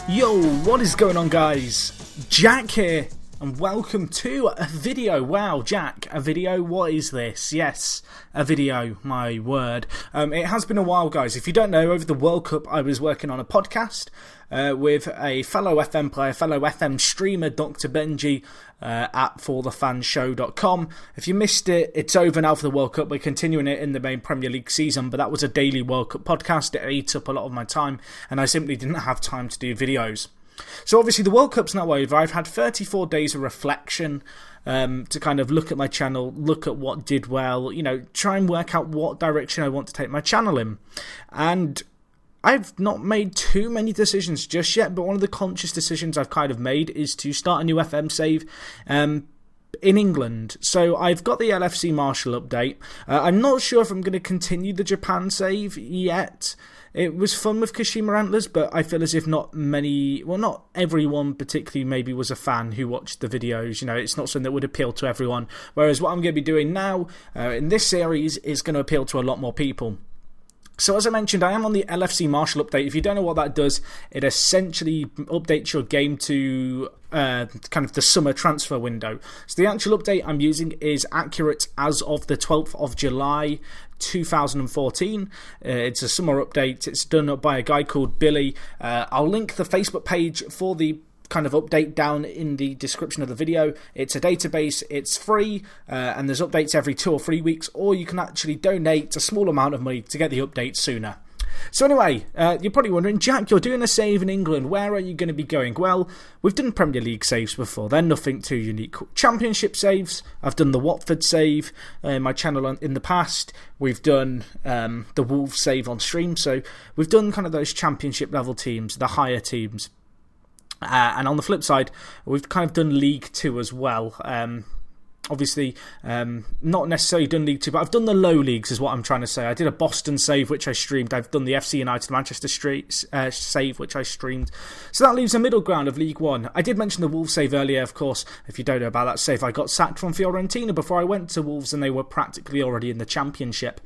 Yo, what is going on, guys? Jack here, and welcome to a video. Wow, Jack, a video? What is this? Yes, a video, my word. It has been a while, guys. If you don't know, over the World Cup, I was working on a podcast with a fellow FM player, fellow FM streamer, Dr. Benji, at forthefanshow.com. If you missed it, it's over now for the World Cup. We're continuing it in the main Premier League season, but that was a daily World Cup podcast. It ate up a lot of my time, and I simply didn't have time to do videos. So obviously the World Cup's now over. I've had 34 days of reflection to kind of look at my channel, look at what did well, you know, try and work out what direction I want to take my channel in. And I've not made too many decisions just yet, but one of the conscious decisions I've kind of made is to start a new FM save in England. So I've got the LFC Marshall update. I'm not sure if I'm going to continue the Japan save yet. It was fun with Kashima Antlers, but I feel as if not everyone particularly maybe was a fan who watched the videos. You know, it's not something that would appeal to everyone. Whereas what I'm going to be doing now in this series is going to appeal to a lot more people. So as I mentioned, I am on the LFC Marshall update. If you don't know what that does, it essentially updates your game to kind of the summer transfer window. So the actual update I'm using is accurate as of the 12th of July 2014. It's a summer update. It's done by a guy called Billy. I'll link the Facebook page for the kind of update down in the description of the video. It's a database, it's free, and there's updates every 2 or 3 weeks, or you can actually donate a small amount of money to get the updates sooner. So anyway, you're probably wondering, Jack, you're doing a save in England, where are you going to be going? Well, we've done Premier League saves before, they're nothing too unique. Championship saves, I've done the Watford save in my channel in the past, we've done the Wolves save on stream, so we've done kind of those championship level teams, the higher teams. And on the flip side, we've kind of done League 2 as well. Obviously, not necessarily done League 2, but I've done the low leagues is what I'm trying to say. I did a Boston save, which I streamed. I've done the FC United Manchester save, which I streamed. So that leaves a middle ground of League 1. I did mention the Wolves save earlier, of course. If you don't know about that save, I got sacked from Fiorentina before I went to Wolves, and they were practically already in the Championship.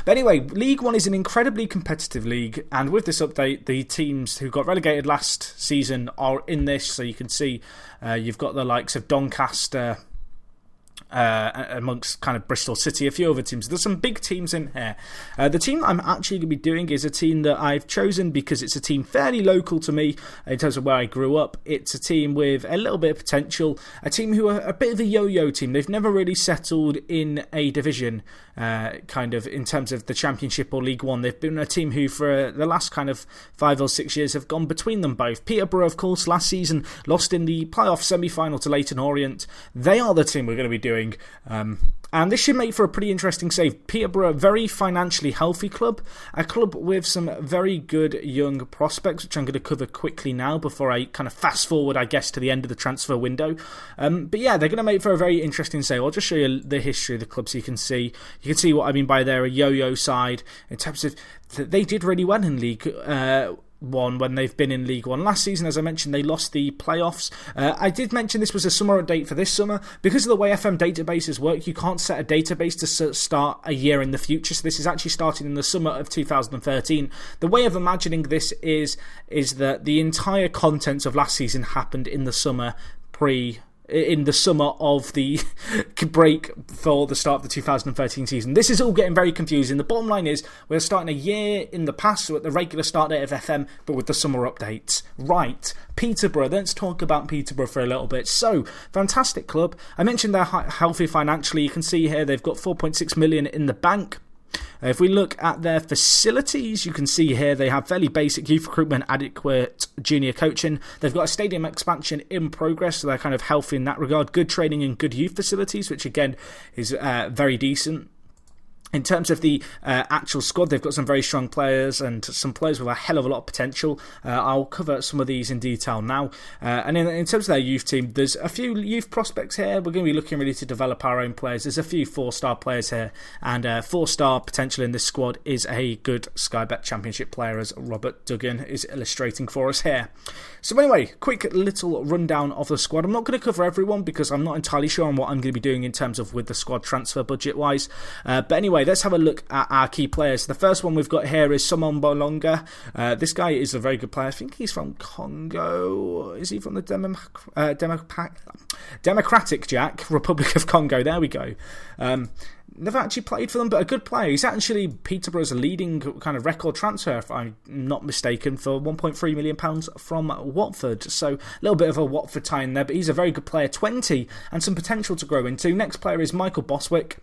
But anyway, League 1 is an incredibly competitive league, and with this update, the teams who got relegated last season are in this. So you can see you've got the likes of Doncaster, amongst kind of Bristol City, a few other teams. There's some big teams in here. The team I'm actually going to be doing is a team that I've chosen because it's a team fairly local to me in terms of where I grew up. It's a team with a little bit of potential, a team who are a bit of a yo-yo team. They've never really settled in a division, kind of in terms of the Championship or League 1. They've been a team who for the last kind of 5 or 6 years have gone between them both. Peterborough, of course, last season lost in the playoff semi-final to Leyton Orient. They are the team we're going to be doing. And this should make for a pretty interesting save. Peterborough, a very financially healthy club, a club with some very good young prospects, which I'm going to cover quickly now before I kind of fast forward, I guess, to the end of the transfer window. But yeah, they're going to make for a very interesting save. I'll just show you the history of the club so you can see. You can see what I mean by they're a yo-yo side in terms of they did really well in League 1 when they've been in League 1. Last season, as I mentioned, they lost the playoffs. I did mention this was a summer update for this summer. Because of the way FM databases work, you can't set a database to start a year in the future. So this is actually starting in the summer of 2013. The way of imagining this is that the entire contents of last season happened in the summer in the summer of the break for the start of the 2013 season. This is all getting very confusing. The bottom line is we're starting a year in the past, so at the regular start date of FM, but with the summer updates. Right, Peterborough. Let's talk about Peterborough for a little bit. So, fantastic club. I mentioned they're healthy financially. You can see here they've got 4.6 million in the bank. If we look at their facilities, you can see here they have fairly basic youth recruitment, adequate junior coaching. They've got a stadium expansion in progress, so they're kind of healthy in that regard. Good training and good youth facilities, which again is very decent. In terms of the actual squad, they've got some very strong players and some players with a hell of a lot of potential. I'll cover some of these in detail now. And in terms of their youth team, there's a few youth prospects here. We're going to be looking really to develop our own players. There's a few 4-star players here, and 4-star potential in this squad is a good Sky Bet Championship player, as Robert Duggan is illustrating for us here. So anyway, quick little rundown of the squad. I'm not going to cover everyone because I'm not entirely sure on what I'm going to be doing in terms of with the squad transfer budget-wise. But anyway, anyway, let's have a look at our key players. The first one we've got here is Simon Bolonga. This guy is a very good player. I think he's from Congo. Is he from the Democratic Republic of Congo? There we go. Never actually played for them, but a good player. He's actually Peterborough's leading kind of record transfer, if I'm not mistaken, for £1.3 million from Watford. So a little bit of a Watford tie in there, but he's a very good player, 20, and some potential to grow into. Next player is Michael Boswick.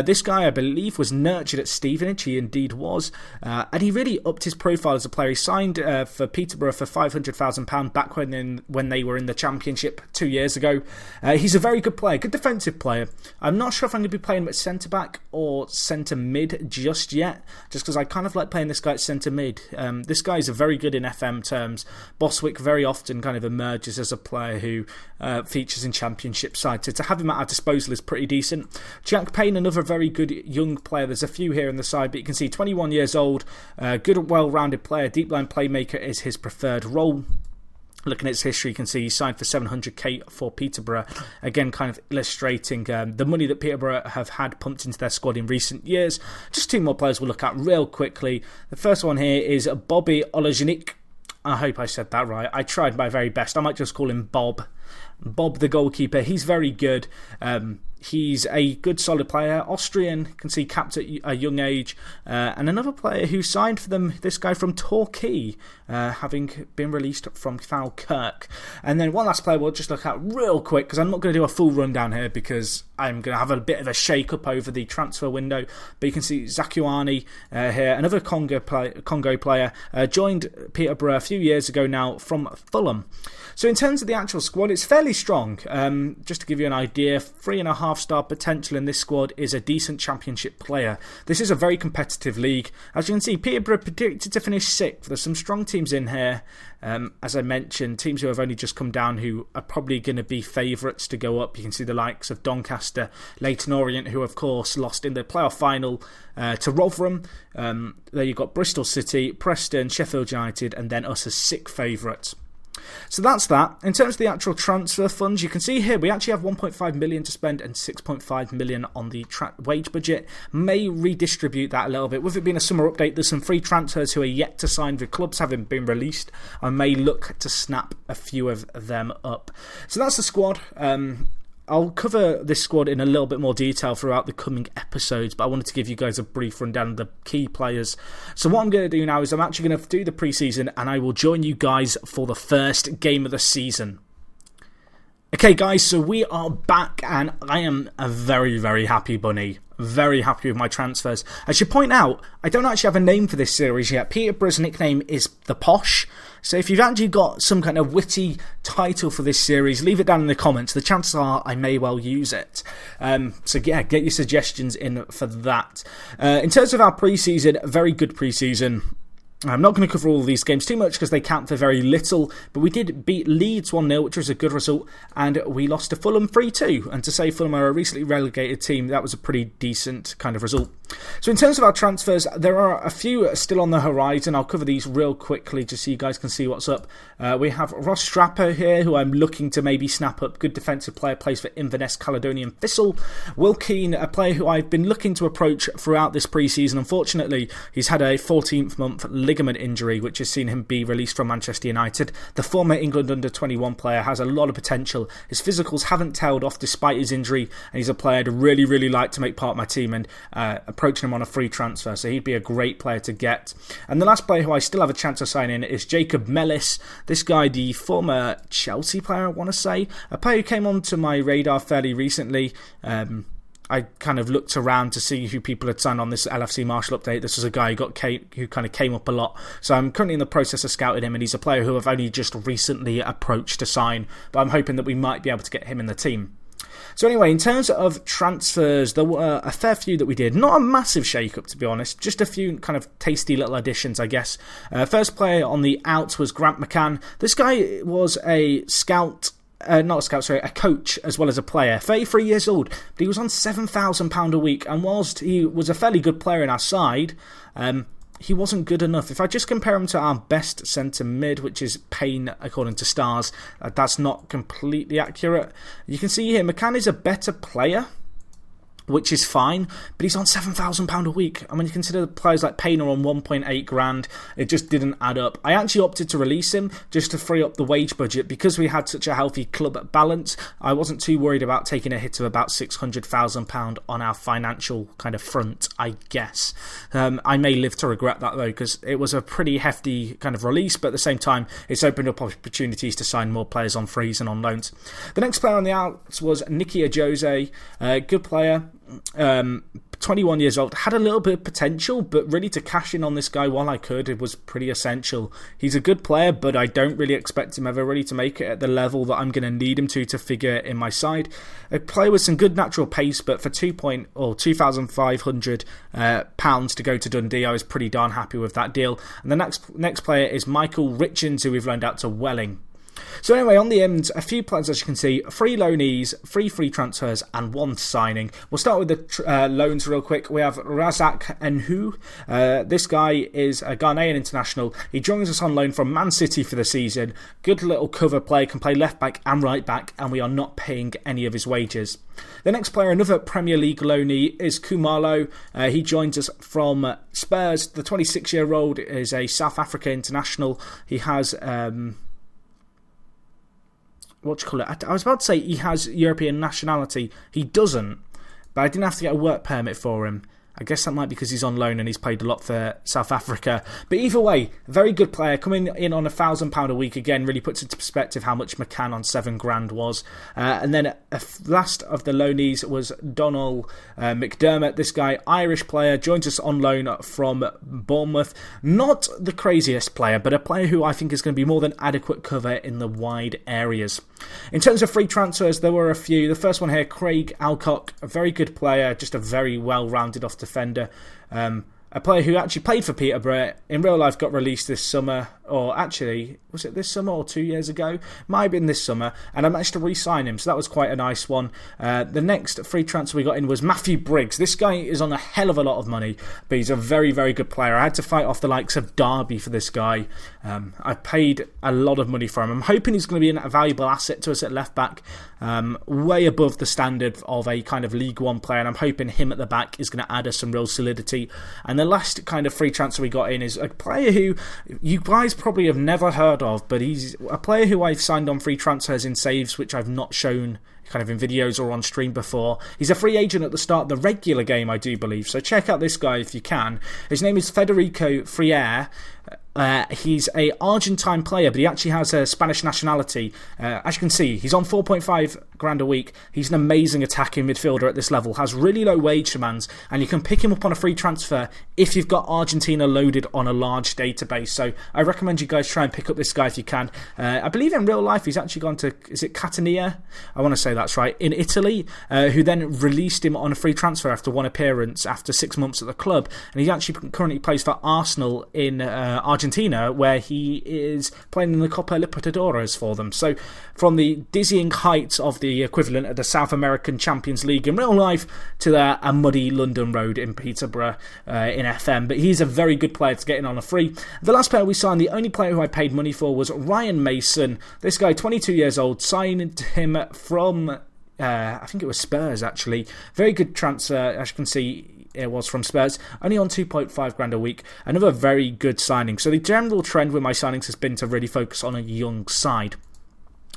This guy, I believe, was nurtured at Stevenage. He indeed was. And he really upped his profile as a player. He signed for Peterborough for £500,000 back when they were in the Championship 2 years ago. He's a very good player, good defensive player. I'm not sure if I'm going to be playing him at centre-back or centre-mid just yet, just because I kind of like playing this guy at centre-mid. This guy is very good in FM terms. Boswick very often kind of emerges as a player who features in Championship sides. So to have him at our disposal is pretty decent. Jack Payne, another very good young player. There's a few here in the side, but you can see 21 years old, good, well-rounded player. Deep line playmaker is his preferred role. Looking at his history, you can see he signed for $700,000 for Peterborough. Again, kind of illustrating the money that Peterborough have had pumped into their squad in recent years. Just two more players we'll look at real quickly. The first one here is Bobby Olajunik. I hope I said that right. I tried my very best. I might just call him Bob. Bob, the goalkeeper. He's very good. He's a good solid player. Austrian, can see capped at a young age. And another player who signed for them, this guy from Torquay, having been released from Falkirk. And then one last player we'll just look at real quick, because I'm not going to do a full rundown here because I'm going to have a bit of a shake-up over the transfer window. But you can see Zakuani here, another Congo player, joined Peterborough a few years ago now from Fulham. So in terms of the actual squad, it's fairly strong. Just to give you an idea, 3.5-star potential in this squad is a decent Championship player. This is a very competitive league. As you can see, Peterborough predicted to finish 6th. There's some strong teams in here. As I mentioned, teams who have only just come down who are probably going to be favourites to go up. You can see the likes of Doncaster, Leyton Orient, who of course lost in the playoff final to Rotherham. There you've got Bristol City, Preston, Sheffield United, and then us as 6th favourites. So that's that. In terms of the actual transfer funds, you can see here we actually have 1.5 million to spend and 6.5 million on the wage budget. May redistribute that a little bit. With it being a summer update, there's some free transfers who are yet to sign with clubs having been released. I may look to snap a few of them up. So that's the squad. I'll cover this squad in a little bit more detail throughout the coming episodes, but I wanted to give you guys a brief rundown of the key players. So what I'm going to do now is I'm actually going to do the pre-season, and I will join you guys for the first game of the season. Okay guys, so we are back, and I am a very, very happy bunny. Very happy with my transfers. I should point out, I don't actually have a name for this series yet. Peterborough's nickname is the Posh. So if you've actually got some kind of witty title for this series, leave it down in the comments. The chances are I may well use it. So yeah, get your suggestions in for that. In terms of our pre-season, very good pre-season. I'm not going to cover all of these games too much because they count for very little, but we did beat Leeds 1-0, which was a good result, and we lost to Fulham 3-2. And to say Fulham are a recently relegated team, that was a pretty decent kind of result. So in terms of our transfers, there are a few still on the horizon. I'll cover these real quickly just so you guys can see what's up. We have Ross Strapper here, who I'm looking to maybe snap up. Good defensive player, plays for Inverness Caledonian Thistle. Will Keane, a player who I've been looking to approach throughout this pre-season. Unfortunately, he's had a 14th month ligament injury, which has seen him be released from Manchester United. The former England under-21 player has a lot of potential. His physicals haven't tailed off despite his injury, and he's a player I'd really, really like to make part of my team, and approaching him on a free transfer, so he'd be a great player to get. And the last player who I still have a chance of signing is Jacob Mellis. This guy, the former Chelsea player, I want to say, a player who came onto my radar fairly recently. I kind of looked around to see who people had signed on this LFC Marshall update. This was a guy who kind of came up a lot. So I'm currently in the process of scouting him, and he's a player who I've only just recently approached to sign, but I'm hoping that we might be able to get him in the team. So anyway, in terms of transfers, there were a fair few that we did. Not a massive shake-up, to be honest. Just a few kind of tasty little additions, I guess. First player on the outs was Grant McCann. This guy was a a coach as well as a player. 33 years old, but he was on £7,000 a week, and whilst he was a fairly good player in our side, he wasn't good enough. If I just compare him to our best centre mid, which is Payne according to Stars, that's not completely accurate. You can see here, McCann is a better player, which is fine, but he's on £7,000 a week. And when you consider the players like Payne are on 1.8 grand, it just didn't add up. I actually opted to release him just to free up the wage budget because we had such a healthy club balance. I wasn't too worried about taking a hit of about £600,000 on our financial kind of front, I guess. I may live to regret that though, because it was a pretty hefty kind of release, but at the same time, it's opened up opportunities to sign more players on frees and on loans. The next player on the outs was Nicky Ajose, good player. 21 years old, had a little bit of potential, but really to cash in on this guy while I could, it was pretty essential. He's a good player, but I don't really expect him ever really to make it at the level that I'm going to need him to figure in my side. A player with some good natural pace, but for £2,500 to go to Dundee, I was pretty darn happy with that deal. And the next player is Michael Richards, who we've loaned out to Welling. So anyway, on the end, a few players as you can see, 3 loanees, 3 free transfers and 1 signing. We'll start with the loans real quick. We have Razak Enhu. This guy is a Ghanaian international. He joins us on loan from Man City for the season. Good little cover player, can play left back and right back, and we are not paying any of his wages. The next player, another Premier League loanee, is Kumalo. He joins us from Spurs. The 26-year-old is a South Africa international. He has... what do you call it? I was about to say he has European nationality. He doesn't, but I didn't have to get a work permit for him. I guess that might be because he's on loan and he's played a lot for South Africa. But either way, very good player. Coming in on £1,000 a week again really puts into perspective how much McCann on 7 grand was. And then last of the loanees was Donald McDermott. This guy, Irish player, joins us on loan from Bournemouth. Not the craziest player, but a player who I think is going to be more than adequate cover in the wide areas. In terms of free transfers, there were a few. The first one here, Craig Alcock, a very good player, just a very well-rounded off defender. A player who actually played for Peterborough, in real life got released this summer, or actually, was it this summer or 2 years ago? Might have been this summer, and I managed to re-sign him, so that was quite a nice one. The next free transfer we got in was Matthew Briggs. This guy is on a hell of a lot of money, but he's a very, very good player. I had to fight off the likes of Derby for this guy. I paid a lot of money for him. I'm hoping he's going to be a valuable asset to us at left back, way above the standard of a kind of League One player, and I'm hoping him at the back is going to add us some real solidity. And the last kind of free transfer we got in is a player who you guys probably have never heard of, but he's a player who I've signed on free transfers in saves, which I've not shown kind of in videos or on stream before. He's a free agent at the start of the regular game, I do believe, so check out this guy if you can. His name is Federico Friere. He's a Argentine player, but he actually has a Spanish nationality. As you can see, he's on 4.5 grand a week. He's an amazing attacking midfielder at this level, has really low wage demands, and you can pick him up on a free transfer if you've got Argentina loaded on a large database. So I recommend you guys try and pick up this guy if you can. I believe in real life he's actually gone to, is it Catania? I want to say that's right, in Italy, who then released him on a free transfer after 1 appearance after 6 months at the club, and he actually currently plays for Arsenal in Argentina, where he is playing in the Copa Libertadores for them. So from the dizzying heights of the equivalent of the South American Champions League in real life to a muddy London road in Peterborough in FM. But he's a very good player to get in on a free. The last player we signed, the only player who I paid money for, was Ryan Mason. This guy, 22 years old, signed him from I think it was Spurs actually. Very good transfer, as you can see. It was from Spurs, only on 2.5 grand a week. Another very good signing. So the general trend with my signings has been to really focus on a young side.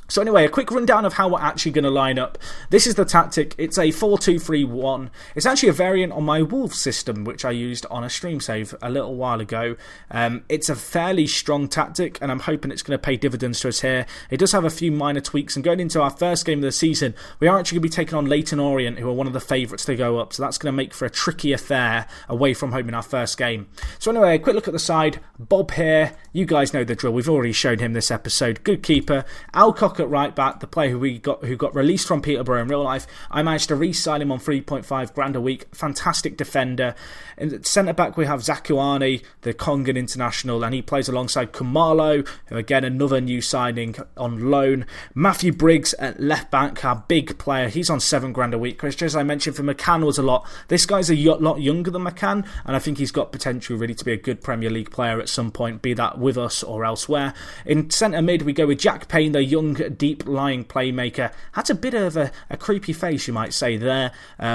So anyway, a quick rundown of how we're actually going to line up. This is the tactic. It's a 4-2-3-1. It's actually a variant on my Wolves system, which I used on a stream save a little while ago. It's a fairly strong tactic, and I'm hoping it's going to pay dividends to us here. It does have a few minor tweaks, and going into our first game of the season, we are actually going to be taking on Leyton Orient, who are one of the favourites to go up, so that's going to make for a tricky affair away from home in our first game. So anyway, a quick look at the side. Bob here, you guys know the drill. We've already shown him this episode. Good keeper. Alcock at right back, the player who got released from Peterborough in real life. I managed to re-sign him on 3.5 grand a week. Fantastic defender. In centre back we have Zakuani, the Congan international, and he plays alongside Kumalo, who again another new signing on loan. Matthew Briggs at left back, our big player. He's on 7 grand a week. Chris, as I mentioned, for McCann was a lot. This guy's a lot younger than McCann, and I think he's got potential really to be a good Premier League player at some point, be that with us or elsewhere. In centre mid we go with Jack Payne, the young good deep-lying playmaker. Had a bit of a creepy face, you might say, there.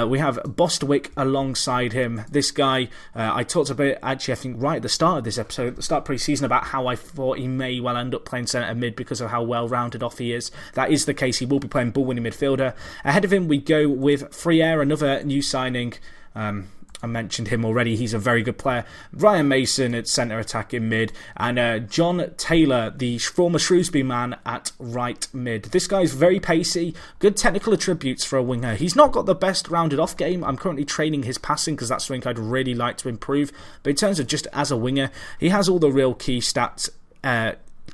We have Bostwick alongside him. This guy, I talked a bit, actually, I think right at the start of this episode, at the start of pre-season, about how I thought he may well end up playing centre mid because of how well-rounded off he is. That is the case. He will be playing ball-winning midfielder. Ahead of him, we go with Freire, another new signing. I mentioned him already. He's a very good player. Ryan Mason at centre attacking mid. And John Taylor, the former Shrewsbury man, at right mid. This guy's very pacey. Good technical attributes for a winger. He's not got the best rounded off game. I'm currently training his passing because that's something I'd really like to improve. But in terms of just as a winger, he has all the real key stats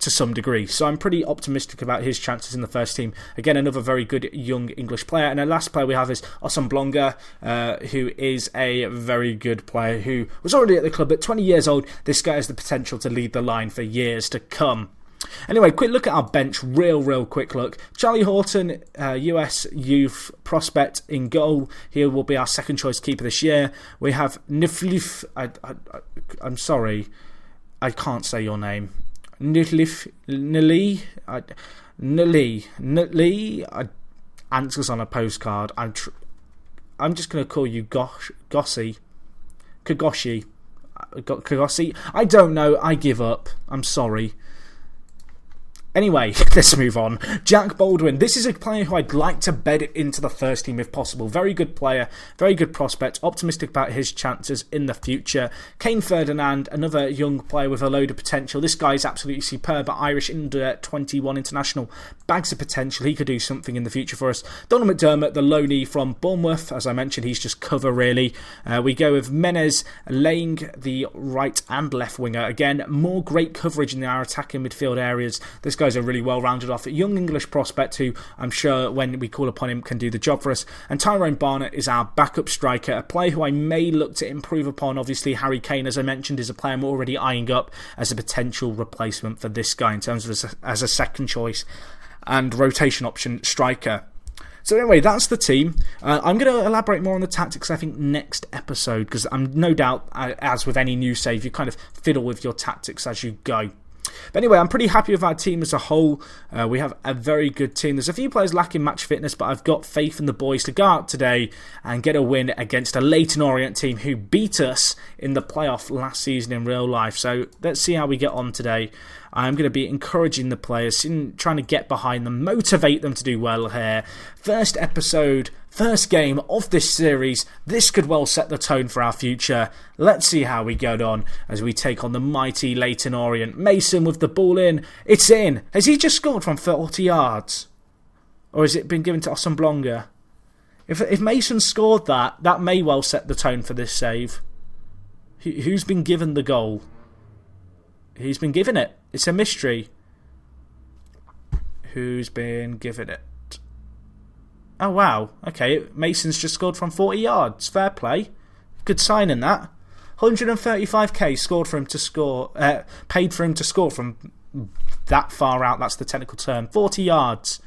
to some degree. So I'm pretty optimistic about his chances in the first team. Again, another very good young English player. And the last player we have is Osamblonga, who is a very good player who was already at the club at 20 years old. This guy has the potential to lead the line for years to come. Anyway, quick look at our bench. Real quick look. Charlie Horton, US youth prospect in goal. He will be our second choice keeper this year. We have Niflif. I'm sorry, I can't say your name. Nili, answers on a postcard. I'm just going to call you Kagoshi. I don't know. I give up. I'm sorry. Anyway, let's move on. Jack Baldwin. This is a player who I'd like to bed into the first team if possible. Very good player, very good prospect. Optimistic about his chances in the future. Kane Ferdinand, another young player with a load of potential. This guy is absolutely superb. Irish under-21 international. Bags of potential. He could do something in the future for us. Donald McDermott, the loanee from Bournemouth. As I mentioned, he's just cover, really. We go with Menez laying the right and left winger. Again, more great coverage in our attacking midfield areas. This guy's a really well-rounded off young English prospect who I'm sure when we call upon him can do the job for us. And Tyrone Barnett is our backup striker, a player who I may look to improve upon. Obviously, Harry Kane, as I mentioned, is a player I'm already eyeing up as a potential replacement for this guy in terms of as a second choice and rotation option striker. So anyway, that's the team. I'm going to elaborate more on the tactics, I think, next episode, because I'm no doubt, as with any new save, you kind of fiddle with your tactics as you go. But anyway, I'm pretty happy with our team as a whole. We have a very good team. There's a few players lacking match fitness, but I've got faith in the boys to go out today and get a win against a Leyton Orient team who beat us in the playoff last season in real life. So let's see how we get on today. I'm going to be encouraging the players, trying to get behind them, motivate them to do well here. First episode, first game of this series. This could well set the tone for our future. Let's see how we go on as we take on the mighty Leyton Orient. Mason with the ball in. It's in. Has he just scored from 40 yards? Or has it been given to Osamblonga? If Mason scored that may well set the tone for this save. Who's been given the goal? Who's been given it? It's a mystery. Who's been given it? Oh, wow. Okay, Mason's just scored from 40 yards. Fair play. Good sign in that. 135k scored for him to score. Paid for him to score from that far out. That's the technical term. 40 yards.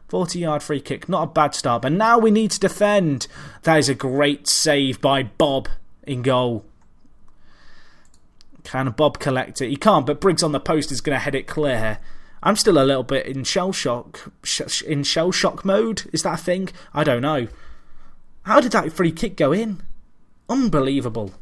40-yard free kick. Not a bad start. But now we need to defend. That is a great save by Bob in goal. Can Bob collect it? He can't, but Briggs on the post is going to head it clear. I'm still a little bit in shell shock mode. Is that a thing? I don't know. How did that free kick go in? Unbelievable.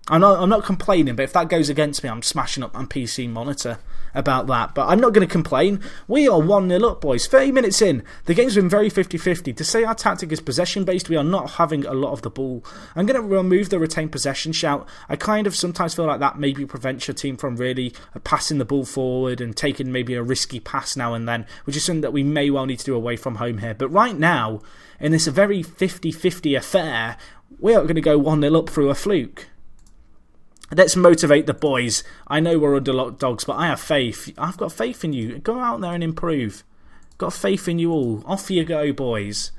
I'm not complaining, but if that goes against me, I'm smashing up my PC monitor about that. But I'm not going to complain. We are 1-0 up, boys. 30 minutes in. The game's been very 50-50. To say our tactic is possession-based, we are not having a lot of the ball. I'm going to remove the retained possession shout. I kind of sometimes feel like that maybe prevents your team from really passing the ball forward and taking maybe a risky pass now and then, which is something that we may well need to do away from home here. But right now, in this very 50-50 affair, we are going to go 1-0 up through a fluke. Let's motivate the boys. I know we're underdogs, but I have faith. I've got faith in you. Go out there and improve. Got faith in you all. Off you go, boys.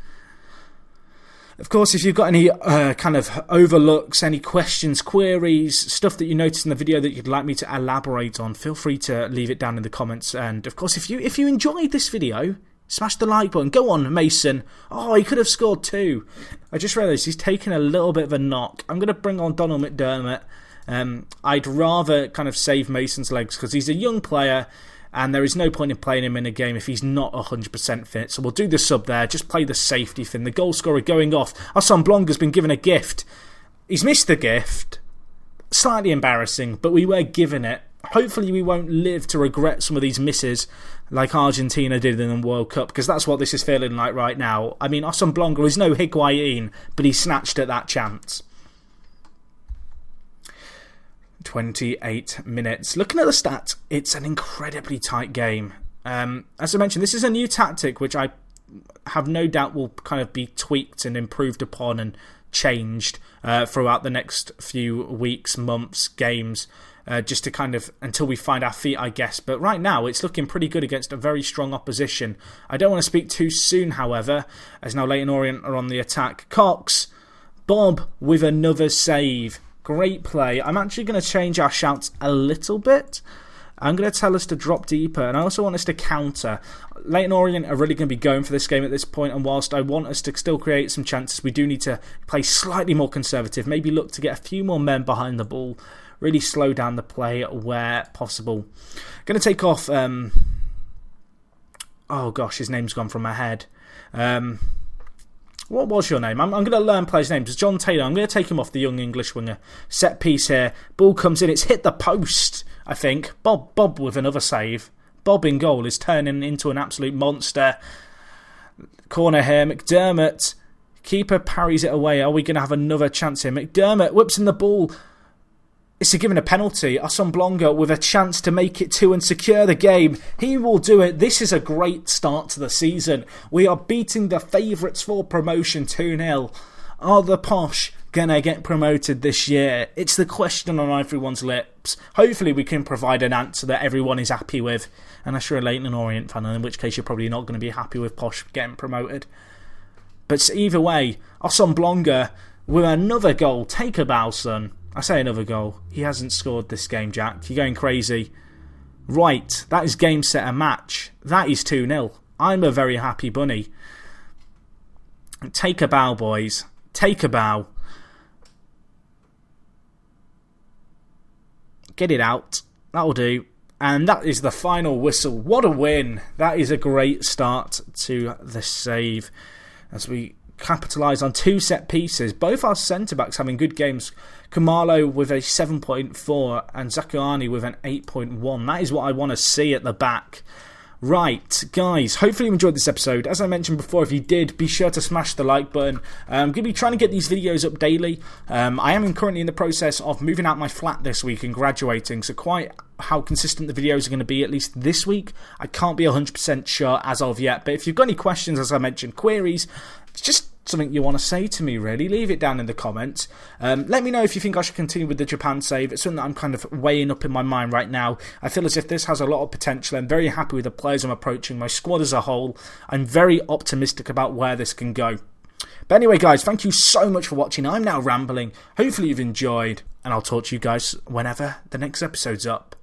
Of course, if you've got any kind of overlooks, any questions, queries, stuff that you noticed in the video that you'd like me to elaborate on, feel free to leave it down in the comments. And of course, if you enjoyed this video, smash the like button. Go on, Mason. Oh, he could have scored too. I just realised he's taken a little bit of a knock. I'm going to bring on Donald McDermott. I'd rather kind of save Mason's legs because he's a young player and there is no point in playing him in a game if he's not 100% fit. So we'll do the sub there, just play the safety thing. The goal scorer going off. Arsene Blanca's been given a gift. He's missed the gift. Slightly embarrassing, but we were given it. Hopefully we won't live to regret some of these misses like Argentina did in the World Cup, because that's what this is feeling like right now. I mean, Arsene Blanca is no Higuain, but he snatched at that chance. 28 minutes. Looking at the stats, it's an incredibly tight game. As I mentioned, this is a new tactic which I have no doubt will kind of be tweaked and improved upon and changed throughout the next few weeks, months, games, just to kind of, until we find our feet, I guess. But right now, it's looking pretty good against a very strong opposition. I don't want to speak too soon, however, as now Leyton Orient are on the attack. Cox, Bob with another save. Great play. I'm actually going to change our shouts a little bit. I'm going to tell us to drop deeper, and I also want us to counter. Leyton Orient are really going to be going for this game at this point, and whilst I want us to still create some chances, we do need to play slightly more conservative, maybe look to get a few more men behind the ball, really slow down the play where possible. Going to take off... oh gosh, his name's gone from my head. What was your name? I'm going to learn players' names. It's John Taylor. I'm going to take him off, the young English winger. Set piece here. Ball comes in. It's hit the post, I think. Bob with another save. Bob in goal is turning into an absolute monster. Corner here. McDermott. Keeper parries it away. Are we going to have another chance here? McDermott whips in the ball. Is he given a penalty? Arsene Blanca with a chance to make it 2 and secure the game. He will do it. This is a great start to the season. We are beating the favourites for promotion 2-0. Are the Posh going to get promoted this year? It's the question on everyone's lips. Hopefully we can provide an answer that everyone is happy with. Unless you're a Leyton Orient fan, in which case you're probably not going to be happy with Posh getting promoted. But either way, Arsene Blanca with another goal. Take a bow, son. I say another goal. He hasn't scored this game, Jack. You're going crazy. Right, that is game, set, and match. That is 2-0. I'm a very happy bunny. Take a bow, boys. Take a bow. Get it out. That'll do. And that is the final whistle. What a win. That is a great start to the save. As we capitalise on 2 set pieces. Both our centre-backs having good games. Kamalo with a 7.4 and Zakuani with an 8.1. That is what I want to see at the back. Right, guys, hopefully you enjoyed this episode. As I mentioned before, if you did, be sure to smash the like button. I'm going to be trying to get these videos up daily. I am currently in the process of moving out my flat this week and graduating, so quite how consistent the videos are going to be, at least this week, I can't be 100% sure as of yet. But if you've got any questions, as I mentioned, queries, it's just something you want to say to me, really, leave it down in the comments. Let me know if you think I should continue with the Japan save. It's something that I'm kind of weighing up in my mind right now. I feel as if this has a lot of potential. I'm very happy with the players I'm approaching, my squad as a whole. I'm very optimistic about where this can go. But anyway, guys, thank you so much for watching. I'm now rambling. Hopefully you've enjoyed, and I'll talk to you guys whenever the next episode's up.